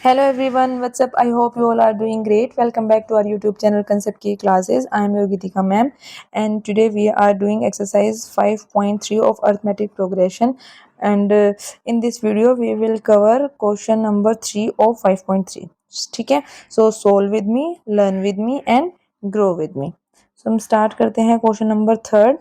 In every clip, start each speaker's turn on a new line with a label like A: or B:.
A: Hello everyone, what's up? I hope you all are doing great. Welcome back to our YouTube channel Concept Key Classes. I am your Gitika ma'am, and today we are doing exercise 5.3 of arithmetic progression. And in this video we will cover question number 3 of 5.3. ठीक है, so solve with me, learn with me and grow with me. So हम start करते हैं question number third,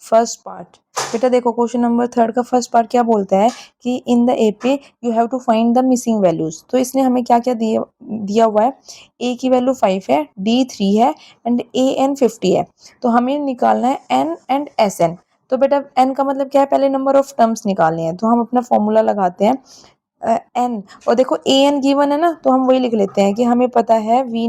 A: first part. बेटा देखो, question number third का first part क्या बोलता है कि in the AP you have to find the missing values. तो इसने हमें क्या क्या दिया हुआ है। ए की वैल्यू 5 है, डी 3 है एंड ए एन 50 है। तो हमें निकालना है एन एंड एस एन। तो बेटा एन का मतलब क्या है, पहले नंबर ऑफ टर्म्स निकालने हैं। तो हम अपना फॉर्मूला लगाते हैं एन, और देखो ए एन गिवन है ना, तो हम वही लिख लेते हैं कि हमें पता है वी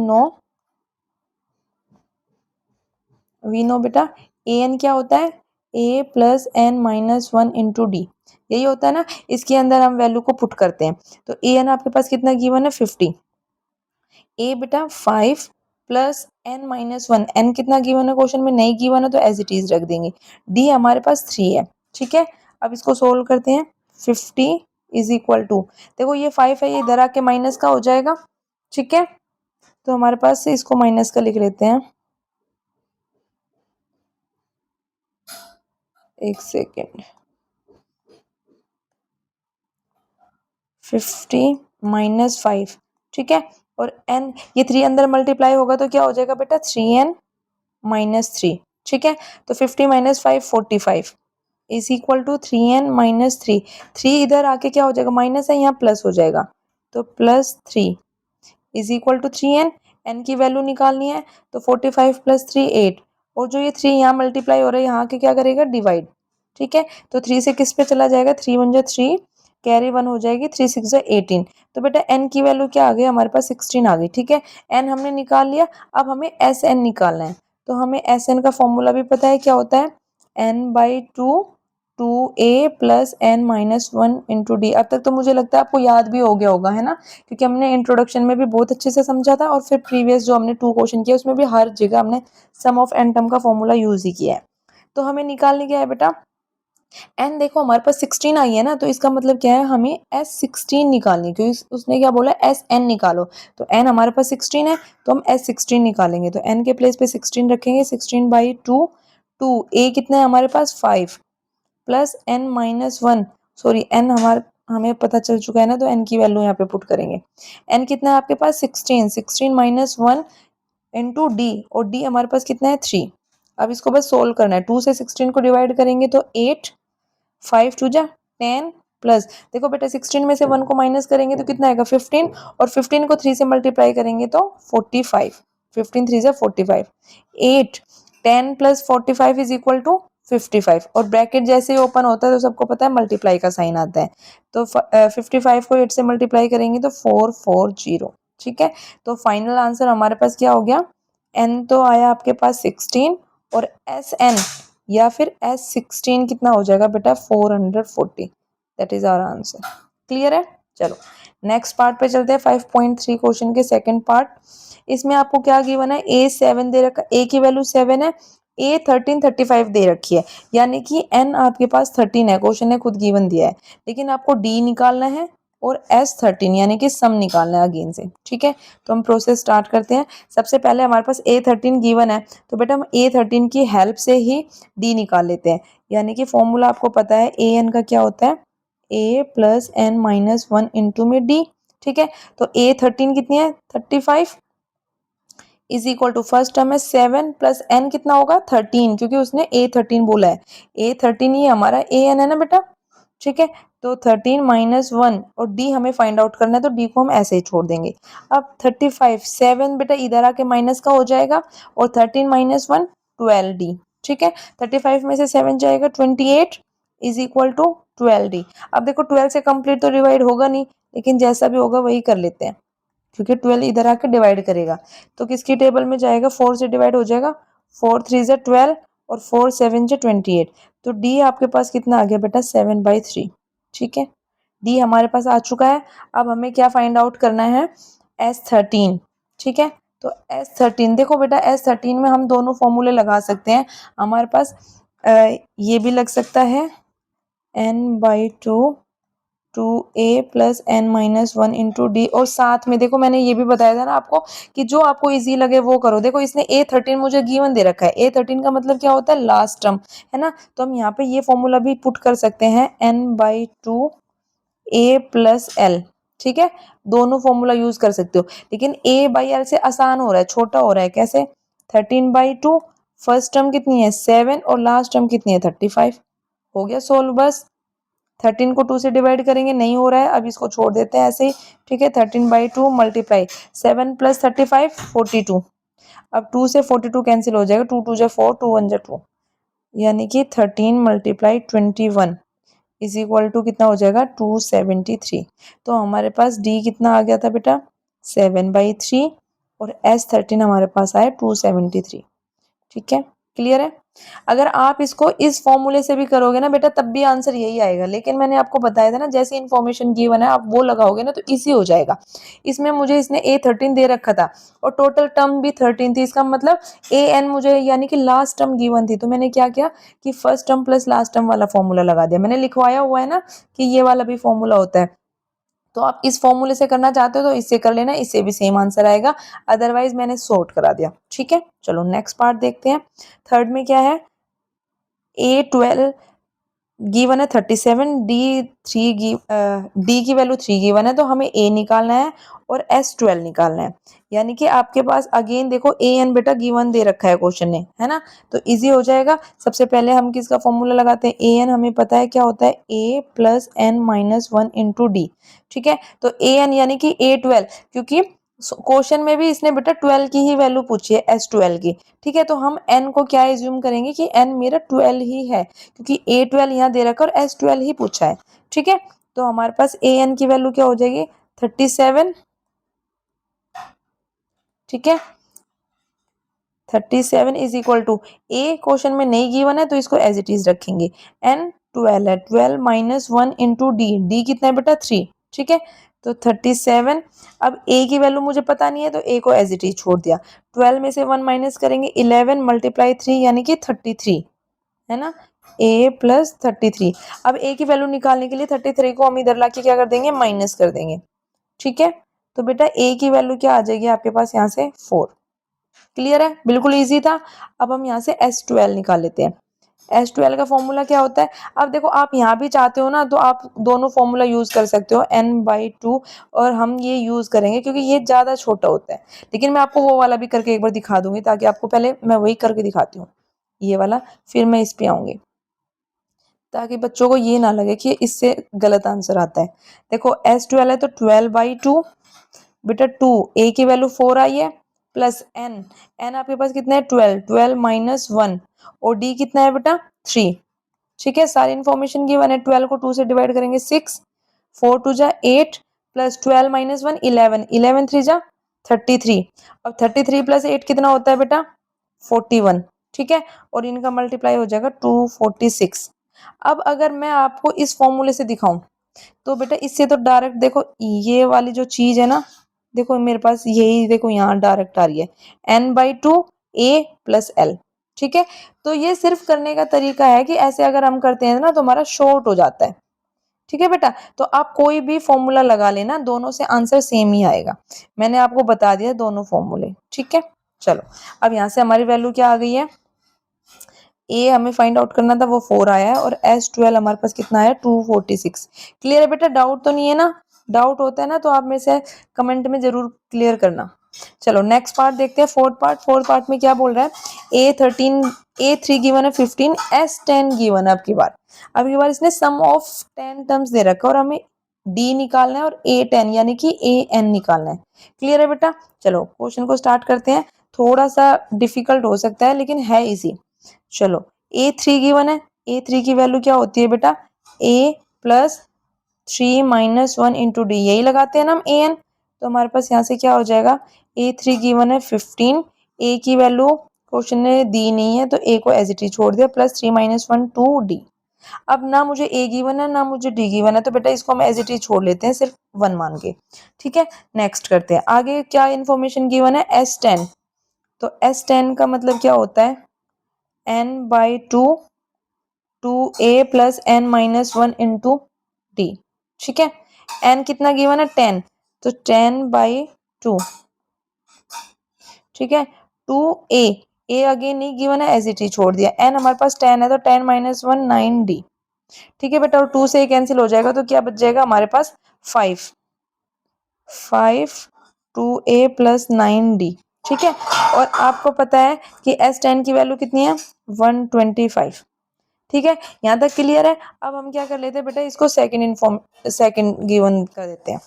A: नो बेटा ए एन क्या होता है, A plus N minus one into D, यही होता है ना। इसके अंदर हम वैल्यू को पुट करते हैं। तो ए एन आपके पास कितना गिवन है, 50। ए बेटा 5 plus N minus one, n कितना गिवन है क्वेश्चन में, नहीं गिवन है तो एज इट इज रख देंगे। डी हमारे पास 3 है, ठीक है। अब इसको सोल्व करते हैं। 50 इज इक्वल टू, देखो ये 5 है, ये इधर आके माइनस का हो जाएगा, ठीक है। तो हमारे पास से इसको माइनस का लिख लेते हैं। एक सेकेंड, 50 माइनस 5, ठीक है। और n, ये 3 अंदर मल्टीप्लाई होगा तो क्या हो जाएगा बेटा, 3n माइनस 3, ठीक है। तो 50 minus 5 45 is equal to 3n minus 3। 3 इधर आके क्या हो जाएगा, माइनस है, यहाँ प्लस हो जाएगा। तो plus 3 is equal to 3n, n की वैल्यू निकालनी है। तो 45 प्लस 3 8, और जो ये 3 यहाँ मल्टीप्लाई हो रहा है, यहाँ के क्या करेगा, डिवाइड, ठीक है। तो 3 से किस पे चला जाएगा, 3 1 जा 3, कैरी 1 हो जाएगी, 3 6 जा 18। तो बेटा n की वैल्यू क्या आ गई हमारे पास, 16 आ गई, ठीक है। n हमने निकाल लिया। अब हमें एस एन निकालना है। तो हमें एस एन का फॉर्मूला भी पता है, क्या होता है, n/2 2a plus N minus one into d. अब तक तो मुझे लगता है आपको याद भी हो गया होगा, है ना, क्योंकि हमने इंट्रोडक्शन में भी बहुत अच्छे से समझा था, और फिर प्रीवियस जो हमने 2 क्वेश्चन किए उसमें भी हर जगह हमने सम ऑफ एन टर्म का फॉर्मूला यूज ही किया है। तो हमें निकालने क्या है बेटा, एन देखो हमारे पास 16 आई है ना, तो इसका मतलब क्या है, हमें S16 निकालनी है, क्योंकि उसने क्या बोला, SN निकालो। तो n हमारे पास 16 है, तो हम S16 निकालेंगे। तो n के प्लेस पे 16 रखेंगे, 16/2 2 a कितना है हमारे पास 5 plus n minus one, sorry n हमें पता चल चुका है ना, तो n की वैल्यू यहाँ पे पुट करेंगे। n कितना है आपके पास 16, 16 माइनस वन इंटू डी, और d हमारे पास कितना है 3। अब इसको बस सोल्व करना है। 2 से 16 को डिवाइड करेंगे तो 8, 5 2 जा 10 प्लस, देखो बेटा 16 में से 1 को माइनस करेंगे तो कितना आएगा 15, और 15 को 3 से मल्टीप्लाई करेंगे तो 45, 15 3 जा 45, 8 10 प्लस 45 इज इक्वल टू 55, और ब्रैकेट जैसे ही ओपन होता है तो सबको पता है मल्टीप्लाई का साइन आता है। तो 55 को 8 से मल्टीप्लाई करेंगे तो 440, ठीक है। तो फाइनल आंसर हमारे पास क्या हो गया, n तो आया आपके पास 16, और एस एन या फिर S16 कितना हो जाएगा बेटा, 440। That is our answer. Clear है। चलो नेक्स्ट पार्ट पे चलते हैं, 5.3 क्वेश्चन के सेकंड पार्ट। इसमें आपको क्या गिवन है, A7 दे रखा, A की वैल्यू 7 है, A13 35 दे रखी है, यानी कि n आपके पास 13 है, क्वेश्चन ने खुद गिवन दिया है। लेकिन आपको D निकालना है और S13 यानी कि सम निकालना है अगेन से, ठीक है। तो हम प्रोसेस स्टार्ट करते हैं। सबसे पहले हमारे पास A13 गिवन है, तो बेटा हम A13 की हेल्प से ही D निकाल लेते हैं। यानी कि फॉर्मूला आपको पता है, ए एन का क्या होता है, A plus N minus one into में D, ठीक है। तो A13 कितनी है 35 is equal to, first term है 7 प्लस n कितना होगा 13, क्योंकि उसने A13 बोला है। A13 ये हमारा an है ना बेटा, ठीक है। तो 13 माइनस वन, और d हमें फाइंड आउट करना है, तो d को हम ऐसे ही छोड़ देंगे। अब 35 7 बेटा इधर आके माइनस का हो जाएगा, और 13 माइनस वन 12d, ठीक है। 35 में से 7 जाएगा 28 इज इक्वल टू 12d। अब देखो 12 से कंप्लीट तो डिवाइड होगा नहीं, लेकिन जैसा भी होगा वही कर लेते हैं, क्योंकि 12 इधर आके डिवाइड करेगा। तो किसकी टेबल में जाएगा, 4 से डिवाइड हो जाएगा, 4 3 जा 12 और 4 7 जा 28। तो डी आपके पास कितना आ गया बेटा, 7/3, ठीक है। डी हमारे पास आ चुका है। अब हमें क्या फाइंड आउट करना है, S13, ठीक है। तो S13 देखो बेटा, S13 में हम दोनों फॉर्मूले लगा सकते हैं। हमारे पास ये भी लग सकता है n/2 2a plus n minus 1 into D. और साथ में देखो मैंने ये भी बताया था ना आपको कि जो आपको इजी लगे वो करो। देखो इसने a13 मुझे गिवन दे रखा है, a13 का मतलब क्या होता है, लास्ट टर्म, है ना। तो हम यहाँ पे ये फॉर्मूला भी पुट कर सकते हैं, n/2 a प्लस एल, ठीक है, दोनों फॉर्मूला यूज कर सकते हो। लेकिन a/l से आसान हो रहा है, छोटा हो रहा है, कैसे, 13/2, फर्स्ट टर्म कितनी है 7 और लास्ट टर्म कितनी है 35, हो गया सोल्व। बस 13 को 2 से डिवाइड करेंगे, नहीं हो रहा है, अब इसको छोड़ देते हैं ऐसे ही, ठीक है। 13/2 मल्टीप्लाई 7 प्लस 35 42, अब 2 से 42 कैंसिल हो जाएगा, 2 2 जा 4, 2 1 जा 2, यानी कि 13 मल्टीप्लाई 21 इज इक्वल टू कितना हो जाएगा 273। तो हमारे पास डी कितना आ गया था बेटा 7/3 और S13 हमारे पास आया 273, ठीक है, क्लियर है। अगर आप इसको इस फॉर्मूले से भी करोगे ना बेटा तब भी आंसर यही आएगा, लेकिन मैंने आपको बताया था ना जैसे इन्फॉर्मेशन गिवन है आप वो लगाओगे ना तो इजी हो जाएगा। इसमें मुझे इसने a13 दे रखा था और टोटल टर्म भी 13 थी, इसका मतलब an मुझे यानी कि लास्ट टर्म गिवन थी, तो मैंने क्या किया कि first term plus last term वाला फॉर्मूला लगा दिया। मैंने लिखवाया हुआ है ना कि ये वाला भी फॉर्मूला होता है, तो आप इस फॉर्मूले से करना चाहते हो तो इससे कर लेना, इससे भी सेम आंसर आएगा, अदरवाइज मैंने सॉर्ट करा दिया, ठीक है। चलो नेक्स्ट पार्ट देखते हैं। थर्ड में क्या है, A12 गिवन है 37, डी की वैल्यू 3 गिवन है, तो हमें A निकालना है और S12 निकालना है। यानी कि आपके पास अगेन देखो an बेटा गिवन दे रखा है क्वेश्चन ने, है ना, तो इजी हो जाएगा। सबसे पहले हम किसका फॉर्मूला लगाते हैं, an हमें पता है क्या होता है a plus n minus 1 into D, ठीक है। तो an यानी कि A12, क्योंकि क्वेश्चन में भी इसने बेटा 12 की ही वैल्यू पूछी है, S12 की, ठीक है। तो हम n को क्या एज्यूम करेंगे कि n मेरा 12 ही है, क्योंकि A12 यहाँ दे रखा और S12 ही पूछा है, ठीक है। तो हमारे पास an की वैल्यू क्या हो जाएगी 37, ठीक है। 37 is equal to a question में नहीं गिवन है तो इसको एज इट इज रखेंगे, n 12 है, 12 माइनस 1 इंटू डी, डी कितना है बेटा 3, ठीक है। तो 37, अब a की वैल्यू मुझे पता नहीं है तो a को एज इट इज छोड़ दिया, 12 में से 1 माइनस करेंगे 11 मल्टीप्लाई 3 यानी कि 33, है ना, a प्लस 33। अब a की वैल्यू निकालने के लिए 33 को हम इधर लाके क्या कर देंगे माइनस कर देंगे, ठीक है। तो बेटा a की वैल्यू क्या आ जाएगी आपके पास यहाँ से 4, क्लियर है, बिल्कुल इजी था। अब हम यहाँ से S12 निकाल लेते हैं। S12 का फॉर्मूला क्या होता है, अब देखो आप यहाँ भी चाहते हो ना तो आप दोनों फॉर्मूला यूज कर सकते हो, n/2, और हम ये यूज करेंगे क्योंकि ये ज्यादा छोटा होता है। लेकिन मैं आपको वो वाला भी करके एक बार दिखा दूंगी, ताकि आपको, पहले मैं वही करके दिखाती हूँ ये वाला, फिर मैं इस पे आऊंगी, ताकि बच्चों को ये ना लगे कि इससे गलत आंसर आता है। देखो S12 है तो 12/2 बेटा 2, a की वैल्यू 4 आई है, प्लस n आपके पास कितना है 12, 12 माइनस 1, और d कितना है बेटा 3, ठीक है। सारी इन्फॉर्मेशन गिवन है, 12 को 2 से डिवाइड करेंगे 6, 4 2 जा 8, प्लस 12 माइनस 1 11, 11 3 जा 33, अब 33 प्लस 8 कितना होता है बेटा 41, ठीक है। और इनका मल्टीप्लाई हो जाएगा 246। अब अगर मैं आपको इस फॉर्मूले से दिखाऊं तो बेटा इससे तो डायरेक्ट देखो ये वाली जो चीज है ना, देखो मेरे पास यही देखो यहाँ डायरेक्ट आ रही है, n/2 a प्लस l, ठीक है। तो ये सिर्फ करने का तरीका है कि ऐसे अगर हम करते हैं ना तो हमारा शॉर्ट हो जाता है, ठीक है बेटा। तो आप कोई भी फॉर्मूला लगा लेना, दोनों से आंसर सेम ही आएगा। मैंने आपको बता दिया दोनों फॉर्मूले, ठीक है। चलो अब यहाँ से हमारी वैल्यू क्या आ गई है, ए हमें फाइंड आउट करना था वो 4 आया है, और S12 हमारे पास कितना आया 246। क्लियर है बेटा, डाउट तो नहीं है ना, डाउट होता है ना तो आप में से कमेंट में जरूर क्लियर करना। चलो नेक्स्ट पार्ट देखते हैं, फोर्थ पार्ट में क्या बोल रहा है, A3 गिवन है 15, S10 गिवन है। अब की बार इसने सम ऑफ 10 टर्म्स दे रखा है और हमें D निकालना है और A10 यानी कि AN निकालना है। क्लियर है बेटा, चलो क्वेश्चन को स्टार्ट करते हैं। थोड़ा सा डिफिकल्ट हो सकता है लेकिन है इजी। चलो A3 गिवन है, A3 की वैल्यू क्या होती है बेटा a plus 3 minus 1 into D, यही लगाते हैं ना हम an, तो हमारे पास यहाँ से क्या हो जाएगा, A3 गिवन है 15, a की वैल्यू क्वेश्चन ने दी नहीं है तो a को एज इट इज छोड़ दिया, प्लस 3 माइनस 1 2 डी। अब ना मुझे a गिवन है ना मुझे d गिवन है, तो बेटा इसको हम एज इट इज छोड़ लेते हैं सिर्फ 1 मान के, ठीक है। नेक्स्ट करते हैं, आगे क्या इन्फॉर्मेशन गिवन है S10, तो S10 का मतलब क्या होता है n/2 2a plus n minus 1 into D, ठीक है। n कितना गिवन है 10, तो 10/2, ठीक है। 2a, a अगेन नहीं गिवन है, एज इट इज छोड़ दिया। n हमारे पास 10 है तो 10 - 1 9d, ठीक है बेटा। और 2 से कैंसिल हो जाएगा तो क्या बच जाएगा हमारे पास 5 2a + 9d, ठीक है। और आपको पता है कि S10 की वैल्यू कितनी है 125, ठीक है। यहाँ तक क्लियर है। अब हम क्या कर लेते हैं बेटा, इसको सेकंड गिवन कर देते हैं।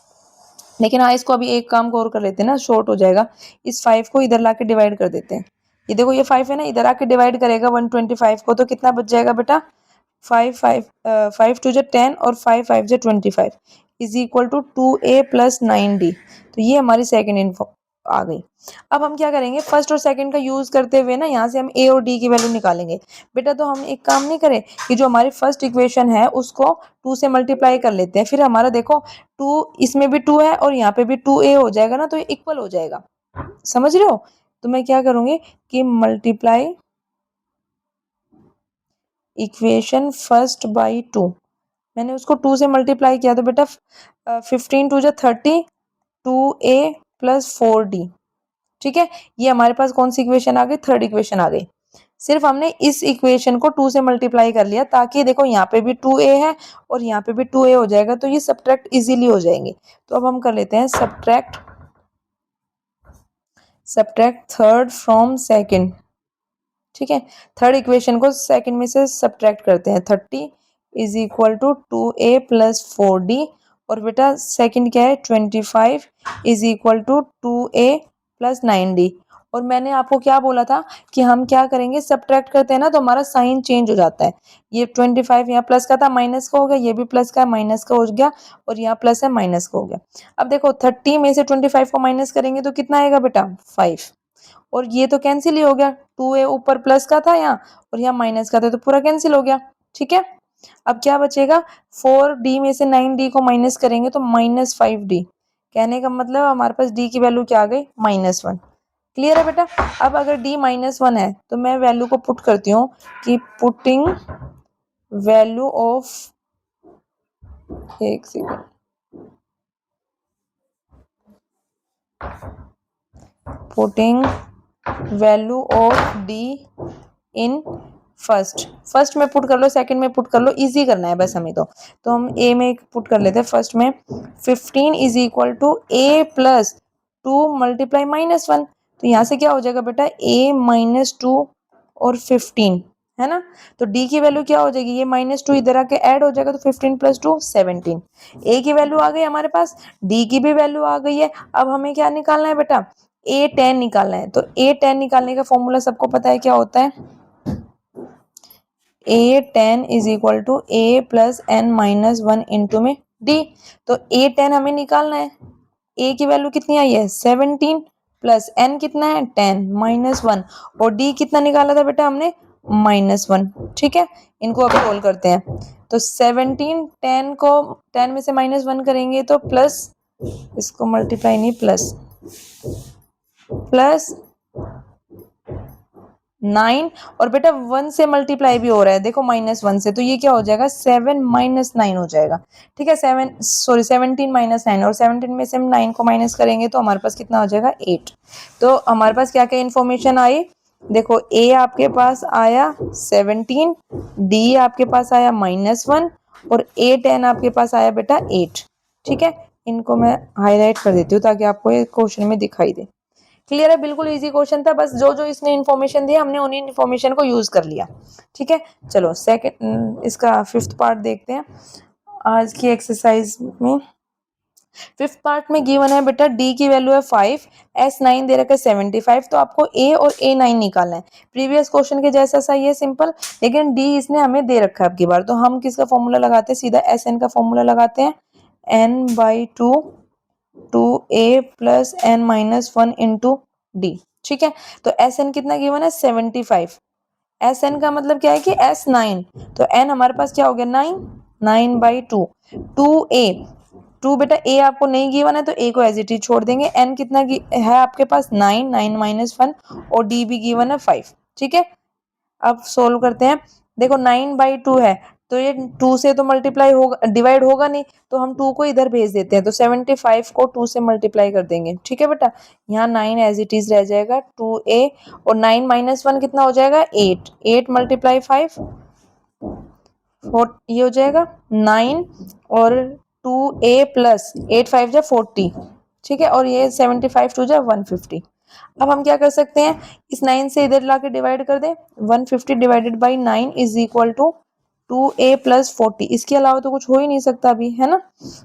A: लेकिन हाँ, इसको अभी एक काम को और कर लेते हैं ना, शॉर्ट हो जाएगा। इस 5 को इधर लाके डिवाइड कर देते हैं। ये देखो ये 5 है ना, इधर आके डिवाइड करेगा 125 को, तो कितना बच जाएगा बेटा 5 2 जो 10 और 5 5 जो 25 is equal to 2a + 9d। तो ये हमारी सेकंड इन्फो आ गई। अब हम क्या करेंगे, फर्स्ट और सेकंड का यूज करते हुए ना, यहाँ से हम a और d की वैल्यू निकालेंगे बेटा। तो हम एक काम नहीं करें कि जो हमारी फर्स्ट इक्वेशन है उसको 2 से मल्टीप्लाई कर लेते हैं। फिर हमारा देखो 2 इसमें भी 2 है और यहाँ पे भी 2a हो जाएगा ना, तो ये इक्वल हो जाएगा। समझ रहे हो? तो मैं क्या करूंगी कि मल्टीप्लाई इक्वेशन फर्स्ट बाई 2, मैंने उसको 2 से मल्टीप्लाई किया तो बेटा 15 2 जो 30 2a + 4d, ठीक है। ये हमारे पास कौन सी इक्वेशन आ गई, थर्ड इक्वेशन आ गई। सिर्फ हमने इस इक्वेशन को 2 से मल्टीप्लाई कर लिया ताकि देखो यहाँ पे भी 2a है और यहाँ पे भी 2a हो जाएगा, तो ये सब्ट्रैक्ट इजीली हो जाएंगे। तो अब हम कर लेते हैं सब्ट्रैक्ट थर्ड फ्रॉम सेकंड, ठीक है। थर्ड इक्वेशन को सेकंड में से सब्ट्रैक्ट करते हैं। 30 is equal to 2a + 4d, और बेटा सेकंड क्या है 25 is equal to 2a + 9d। और मैंने आपको क्या बोला था कि हम क्या करेंगे, सब्ट्रैक्ट करते हैं ना तो हमारा साइन चेंज हो जाता है। ये 25 यहाँ प्लस का था माइनस का हो गया, ये भी प्लस का माइनस का हो गया, और यहाँ प्लस है माइनस का हो गया। अब देखो 30 में से 25 को माइनस करेंगे तो कितना आएगा बेटा 5, और ये तो कैंसिल ही हो गया। 2a ऊपर प्लस का था यहाँ और यहाँ माइनस का था, तो पूरा कैंसिल हो गया, ठीक है। अब क्या बचेगा, 4d में से 9d को माइनस करेंगे तो -5d। कहने का मतलब हमारे पास d की वैल्यू क्या आ गई -1। क्लियर है बेटा? अब अगर d -1 है तो मैं वैल्यू को पुट करती हूँ कि पुटिंग वैल्यू ऑफ, एक second, putting value of d in first में पुट कर लो, सेकंड में पुट कर लो, इजी करना है बस हमें। तो हम a में पुट कर लेते हैं फर्स्ट में। 15 इज इक्वल टू a + 2 × -1, तो यहाँ से क्या हो जाएगा बेटा a - 2 और 15 है ना। तो d की वैल्यू क्या हो जाएगी, ये -2 इधर आके ऐड हो जाएगा, तो 15 + 2 17। a की वैल्यू आ गई हमारे पास, d की भी वैल्यू आ गई है। अब हमें क्या निकालना है बेटा, a10 निकालना है। तो a10 निकालने का फॉर्मूला सबको पता है क्या होता है, a10 is equal to a + n - 1 into में d। तो a10 हमें निकालना है, a की वैल्यू कितनी आई है 17 प्लस n कितना है 10 -1, और d कितना निकाला था बेटा हमने -1, ठीक है। इनको अब सोल्व करते हैं। तो 17 10 को 10 में से -1 करेंगे तो प्लस, इसको मल्टीप्लाई नहीं, प्लस 9, और बेटा 1 से मल्टीप्लाई भी हो रहा है देखो -1 से, तो ये क्या हो जाएगा 7 - 9 हो जाएगा, ठीक है। 17 - 9, और 17 में से हम 9 को माइनस करेंगे तो हमारे पास कितना हो जाएगा 8। तो हमारे पास क्या क्या इन्फॉर्मेशन आई, देखो a आपके पास आया 17, d आपके पास आया -1, और a10 आपके पास आया बेटा 8, ठीक है। इनको मैं हाईलाइट कर देती हूँ ताकि आपको ये क्वेश्चन में दिखाई दे। क्लियर है? बिल्कुल इजी क्वेश्चन था, बस जो जो इसने इन्फॉर्मेशन दिया हमने उन्हीं इन्फॉर्मेशन को यूज कर लिया, ठीक है। चलो सेकंड, इसका फिफ्थ पार्ट देखते हैं आज की एक्सरसाइज में। फिफ्थ पार्ट में गिवन है बेटा d की वैल्यू है 5, s9 दे रखा है 75, तो आपको a और a9 निकालना है। प्रीवियस क्वेश्चन के जैसा सा ये सिंपल, लेकिन d इसने हमें दे रखा है अब की बार, तो हम किसका फॉर्मूला लगाते हैं, सीधा sn का फॉर्मूला लगाते हैं, n/2 2a + n - 1 into d, ठीक है। तो sn कितना गिवन है 75, sn का मतलब क्या है कि s9, तो n हमारे पास क्या हो गया 9, 9/2 2a, 2 बेटा a आपको नहीं गिवन है तो a को एज इट इज छोड़ देंगे। n कितना है आपके पास 9, 9 - 1, और d भी गिवन है 5, ठीक है। अब सोल्व करते हैं, देखो 9/2 है तो ये 2 से तो मल्टीप्लाई होगा, डिवाइड होगा नहीं, तो हम 2 को इधर भेज देते हैं, तो 75 को 2 से मल्टीप्लाई कर देंगे। ठीक है बेटा, यहाँ 9 एज इट इज रह जाएगा 2a, और 9 माइनस 1 कितना हो जाएगा 8, 8 मल्टीप्लाई 5 ये हो जाएगा 9, और 2a प्लस 8 5 जा 40। ठीक है, और ये 75 2 जा 150। अब हम क्या कर सकते हैं, इस 9 से इधर लाके डिवाइड कर दें, 150 divided by 9 is equal to 2a plus 40। इसके अलावा तो कुछ हो ही नहीं सकता अभी, है ना,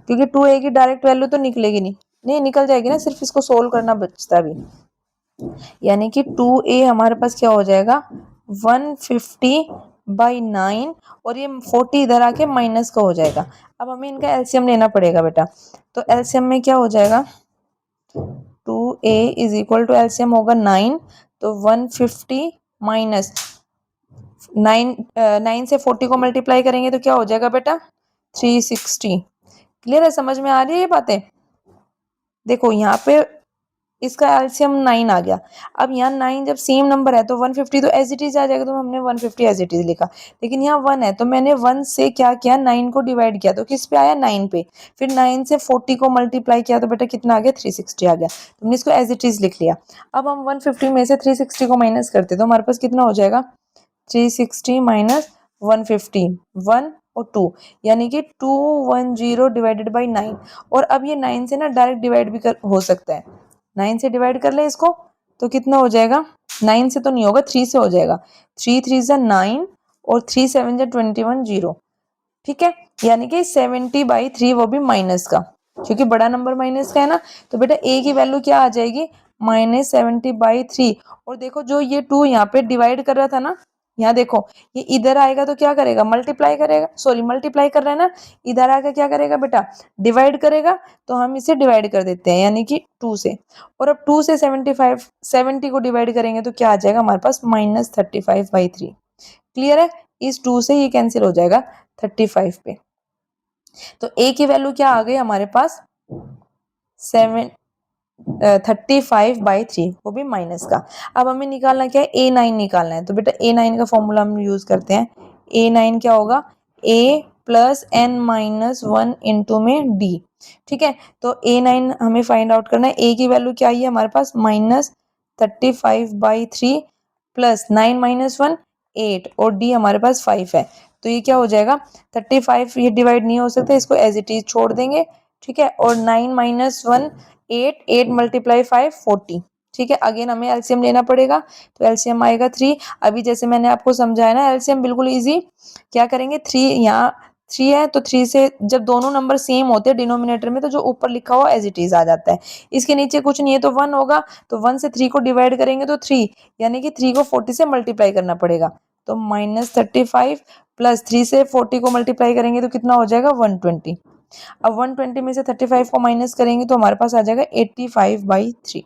A: क्योंकि 2a की डायरेक्ट वैल्यू तो निकलेगी नहीं, नहीं निकल जाएगी ना, सिर्फ इसको सोल्व करना बचता अभी। यानी कि 2a हमारे पास क्या हो जाएगा 150 बाई 9, और ये 40 इधर आके माइनस का हो जाएगा। अब हमें इनका एलसीएम लेना पड़ेगा बेटा, तो एलसीएम में क्या हो जाएगा 2a is equal to LCM होगा 9, तो 150 माइनस 9 से 40 को मल्टीप्लाई करेंगे तो क्या हो जाएगा बेटा 360। क्लियर है, समझ में आ रही है ये बातें? देखो यहाँ पे इसका एलसीएम 9 आ गया। अब यहाँ 9 जब सेम नंबर है तो 150 तो एज इट इज आ जाएगा, तो हमने 150 एज इट इज लिखा। लेकिन यहाँ 1 है तो मैंने 1 से क्या किया 9 को डिवाइड किया, तो किस पे आया 9 पे, फिर 9 से 40 को मल्टीप्लाई किया तो बेटा कितना आ गया 360 आ गया, तो हमने इसको एज इट इज लिख लिया। अब हम 150 में से 360 को माइनस करते तो हमारे पास कितना हो जाएगा 360 माइनस 150, 1 और 2, यानी कि 210 डिवाइडेड बाई 9। और अब ये 9 से ना डायरेक्ट डिवाइड भी हो सकता है, 9 से डिवाइड कर ले इसको, तो कितना हो जाएगा 9 से तो नहीं होगा 3 से हो जाएगा, 3 3 जा 9 और 3 7 जा 21 0। ठीक है, यानी कि 70/3 वो भी माइनस का, क्योंकि बड़ा नंबर माइनस का है ना, तो बेटा a की वैल्यू क्या आ जाएगी -70/3। और देखो जो ये 2 यहाँ पे डिवाइड कर रहा था ना, यहाँ देखो ये इधर आएगा तो क्या करेगा मल्टीप्लाई करेगा, सॉरी मल्टीप्लाई कर रहा है ना, इधर आकर क्या करेगा बेटा डिवाइड करेगा, तो हम इसे डिवाइड कर देते हैं यानी कि 2 से। और अब 2 से 70 को डिवाइड करेंगे तो क्या आ जाएगा हमारे पास -35/3। क्लियर है, इस 2 से ये कैंसिल हो जाएगा 35 पे। तो a की वैल्यू क्या आ गई हमारे पास 35/3, वो भी माइनस का। अब हमें निकालना क्या है a9 निकालना है, तो बेटा a9 का फॉर्मूला हम यूज करते हैं। a9 क्या होगा a plus n minus 1 into में d। ठीक है, तो a9 हमें फाइंड आउट करना है, a की वैल्यू क्या आई है हमारे पास -35/3 प्लस 9 माइनस 1 8, और d हमारे पास 5 है, तो ये क्या हो जाएगा 35, ये डिवाइड नहीं हो सकता, इसको एज इट इज छोड़ देंगे। ठीक है, और 9 माइनस 1 8, 8 मल्टीप्लाई 5 40। ठीक है, अगेन हमें एलसीएम लेना पड़ेगा, तो एलसीएम आएगा 3। अभी जैसे मैंने आपको समझाया ना एलसीएम बिल्कुल इजी, क्या करेंगे 3 यहाँ 3 है तो 3 से जब दोनों नंबर सेम होते हैं डिनोमिनेटर में, तो जो ऊपर लिखा हुआ एज इट इज आ जाता है, इसके नीचे कुछ नहीं है तो 1 होगा, तो 1 से 3 को डिवाइड करेंगे तो 3, यानी कि 3 को 40 से मल्टीप्लाई करना पड़ेगा, तो -35 प्लस 3 से 40 को मल्टीप्लाई करेंगे तो कितना हो जाएगा 120। अब 120 में से 35 को माइनस करेंगे तो हमारे पास आ जाएगा 85/3,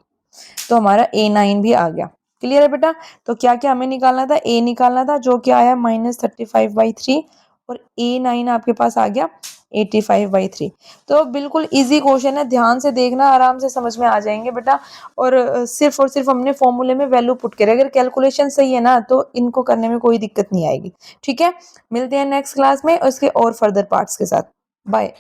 A: तो हमारा a9 भी आ गया। क्लियर है बेटा, तो क्या क्या हमें निकालना था a निकालना था, जो क्या आया -35/3, और a9 आपके पास आ गया 85/3। तो बिल्कुल इजी क्वेश्चन है, ध्यान से देखना आराम से समझ में आ जाएंगे बेटा। और सिर्फ और सिर्फ हमने फॉर्मूले में वैल्यू पुट करें, अगर कैलकुलेशन सही है ना तो इनको करने में कोई दिक्कत नहीं आएगी। ठीक है, मिलते हैं नेक्स्ट क्लास में उसके और फर्दर पार्ट्स के साथ। बाय।